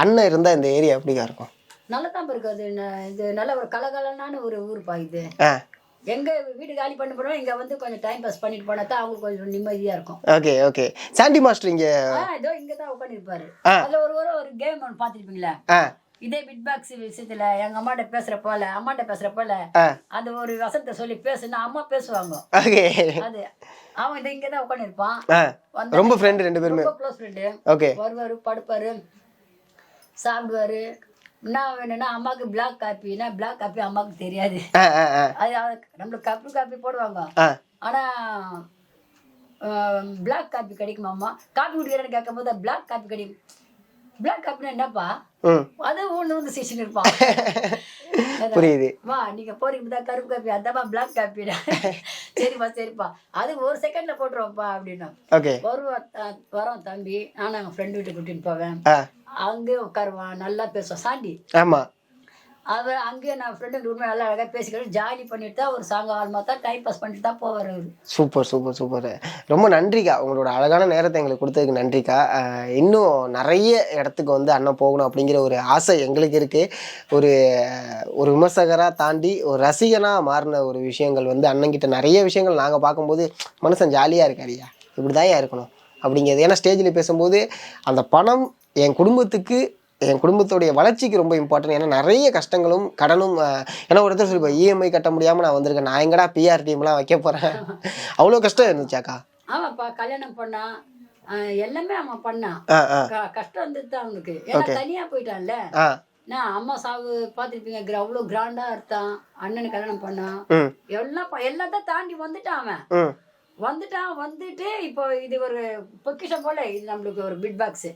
அண்ணன் இருந்தால் இந்த ஏரியா எப்படிக்கா இருக்கும்? நல்லா தான் இருக்காது. இது நல்ல ஒரு கலகலனான ஒரு ஊருப்பா இது. எங்க வீடு காலி பண்ண போறோம், இங்க வந்து கொஞ்சம் டைம் பாஸ் பண்ணிட்டு போனா தான் அவங்களுக்கு கொஞ்சம் நிம்மதியா இருக்கும். Okay okay. சாண்டி மாஸ்டர் இங்க இதோ இங்க தான் உட்காந்துருப்பாரு. அதுல ஒரு கேம் ஒன்று பார்த்துருப்பீங்களா? இதே பிட் பாக்ஸ் விஷயத்துல எங்க அம்மாட்ட பேசுற போல அந்த ஒரு வசனத்தை சொல்லி பேசுனா அம்மா பேசுவாங்க. அது அவன் இதை இங்க தான் உட்காந்துருப்பான். ரொம்ப ஃப்ரெண்ட், 2 பேருமே ரொம்ப க்ளோஸ் ஃப்ரெண்டு. ஓகே. வருவாரு, படுப்பாரு, சாப்பிடுவாரு. என்ன வேணும்னா அம்மாவுக்கு பிளாக் காப்பின்னா பிளாக் காப்பி அம்மாவுக்கு தெரியாது. அது நம்மளுக்கு காப்பி போடுவாங்க. ஆனா பிளாக் காப்பி கிடைக்குமா அம்மா? காப்பி குடிக்கிறேன்னு கேட்கும் போது பிளாக் காப்பி கிடைக்கும். பிளாக் காப்பினா என்னப்பா? அது ஒண்ணு வந்து சிஷன் இருப்பான். புரியுது. வா நீங்க போறீங்க கருப்பு காப்பி, அதாப்பா பிளாக் காப்பிடா. சரிப்பா அது ஒரு செகண்ட்ல போட்டுருவோம்ப்பா அப்படின்னா. வரோம் தம்பி, நானும் எங்க ஃப்ரெண்டு வீட்டுக்கு கூட்டிட்டு போவேன். அங்கே உட்காருவான், நல்லா பேசுவான் சாண்டி. ஆமா. அவர் அங்கேயே நான் ஃப்ரெண்டு ரூம்ல நல்லா அழகாக பேசிக்கிட்டு ஜாலி பண்ணிட்டு தான் ஒரு சாங் ஆல்மா தான் டைம் பாஸ் பண்ணிட்டு தான் போவார் அவர். சூப்பர். ரொம்ப நன்றிக்கா, உங்களோட அழகான நேரத்தை எங்களுக்கு கொடுத்ததுக்கு நன்றிக்கா. இன்னும் நிறைய இடத்துக்கு வந்து அண்ணன் போகணும் அப்படிங்கிற ஒரு ஆசை எங்களுக்கு இருக்குது. ஒரு விமர்சகராக தாண்டி ஒரு ரசிகனாக மாறின ஒரு விஷயங்கள் வந்து அண்ணன்கிட்ட நிறைய விஷயங்கள் நாங்கள் பார்க்கும்போது மனுஷன் ஜாலியாக இருக்காரியா, இப்படி தான் இருக்கணும் அப்படிங்கிறது. ஏன்னா ஸ்டேஜில் பேசும்போது அந்த பணம் என் குடும்பத்துடைய வளர்ச்சிக்கு ரொம்ப இம்பார்ட்டன்ட். ஏன்னா நிறைய கஷ்டங்களும் கடனும். ஏன்னா ஒருத்தர் சொல்லிப்போம் இஎம்ஐ கட்ட முடியாமல் நான் வந்திருக்கேன், நான் எங்கடா பிஆர் டீம்லாம் வைக்க போகிறேன். அவ்வளோ கஷ்டம் இருந்துச்சாக்கா? ஆமாப்பா, கல்யாணம் பண்ணா எல்லாமே அவன் பண்ணான். கஷ்டம் இருந்துட்டு தான் அவனுக்கு. ஏன்னா தனியாக போயிட்டான்ல. நான் அம்மா சாவு பார்த்துருப்பீங்க, அவ்வளோ கிராண்டா இருந்தான். அண்ணனுக்கு கல்யாணம் பண்ணான், எல்லாத்தையும் தாண்டி வந்துட்டான் அவன். வந்துட்டு இப்போ இது ஒரு பொக்கிஷம் போல, இது நம்மளுக்கு ஒரு பிட் பாக்ஸ்.